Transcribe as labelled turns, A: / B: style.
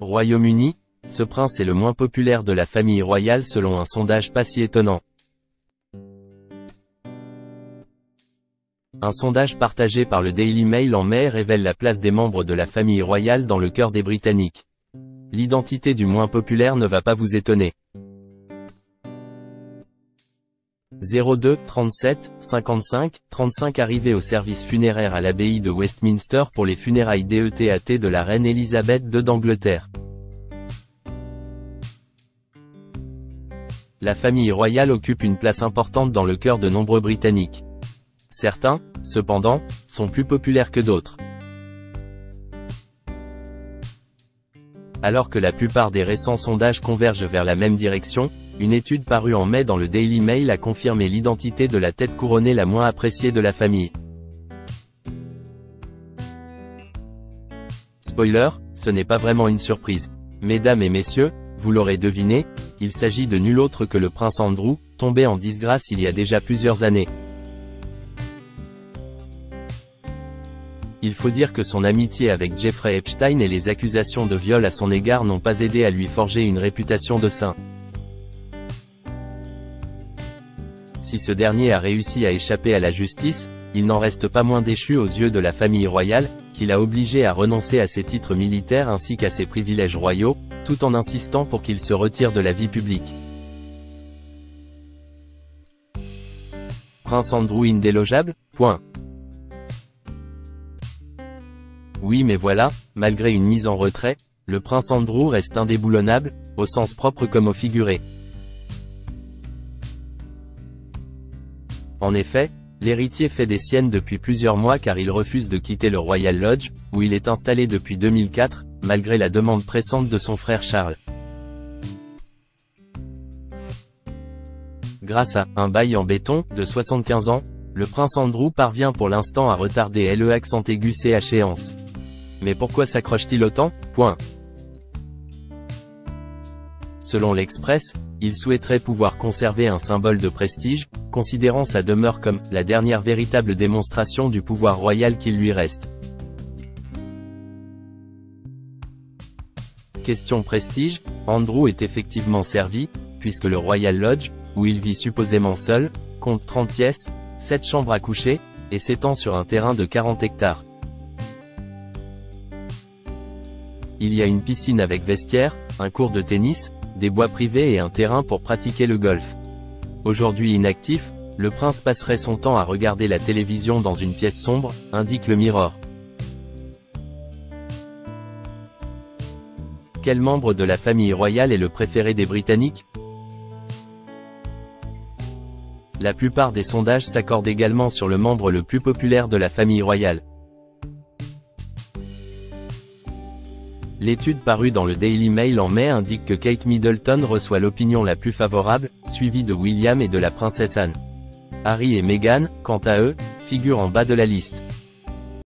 A: Royaume-Uni, ce prince est le moins populaire de la famille royale selon un sondage pas si étonnant. Un sondage partagé par le Daily Mail en mai révèle la place des membres de la famille royale dans le cœur des Britanniques. L'identité du moins populaire ne va pas vous étonner. 02 37 55 35 arrivé au service funéraire à l'abbaye de Westminster pour les funérailles DETAT de la reine Elisabeth II d'Angleterre. La famille royale occupe une place importante dans le cœur de nombreux Britanniques. Certains, cependant, sont plus populaires que d'autres. Alors que la plupart des récents sondages convergent vers la même direction, une étude parue en mai dans le Daily Mail a confirmé l'identité de la tête couronnée la moins appréciée de la famille. Spoiler, ce n'est pas vraiment une surprise. Mesdames et messieurs, vous l'aurez deviné, il s'agit de nul autre que le prince Andrew, tombé en disgrâce il y a déjà plusieurs années. Il faut dire que son amitié avec Jeffrey Epstein et les accusations de viol à son égard n'ont pas aidé à lui forger une réputation de saint. Si ce dernier a réussi à échapper à la justice, il n'en reste pas moins déchu aux yeux de la famille royale, qui l'a obligé à renoncer à ses titres militaires ainsi qu'à ses privilèges royaux, tout en insistant pour qu'il se retire de la vie publique. Prince Andrew indélogeable ? Oui mais voilà, malgré une mise en retrait, le prince Andrew reste indéboulonnable, au sens propre comme au figuré. En effet, l'héritier fait des siennes depuis plusieurs mois car il refuse de quitter le Royal Lodge, où il est installé depuis 2004, malgré la demande pressante de son frère Charles. Grâce à « un bail en béton » de 75 ans, le prince Andrew parvient pour l'instant à retarder le accent aigu ses échéances. Mais pourquoi s'accroche-t-il autant ? Selon l'Express, il souhaiterait pouvoir conserver un symbole de prestige, considérant sa demeure comme « la dernière véritable démonstration du pouvoir royal qu'il lui reste ». Question prestige, Andrew est effectivement servi, puisque le Royal Lodge, où il vit supposément seul, compte 30 pièces, 7 chambres à coucher, et s'étend sur un terrain de 40 hectares. Il y a une piscine avec vestiaire, un court de tennis, des bois privés et un terrain pour pratiquer le golf. Aujourd'hui inactif, le prince passerait son temps à regarder la télévision dans une pièce sombre, indique le Mirror. Quel membre de la famille royale est le préféré des Britanniques ? La plupart des sondages s'accordent également sur le membre le plus populaire de la famille royale. L'étude parue dans le Daily Mail en mai indique que Kate Middleton reçoit l'opinion la plus favorable, suivie de William et de la princesse Anne. Harry et Meghan, quant à eux, figurent en bas de la liste.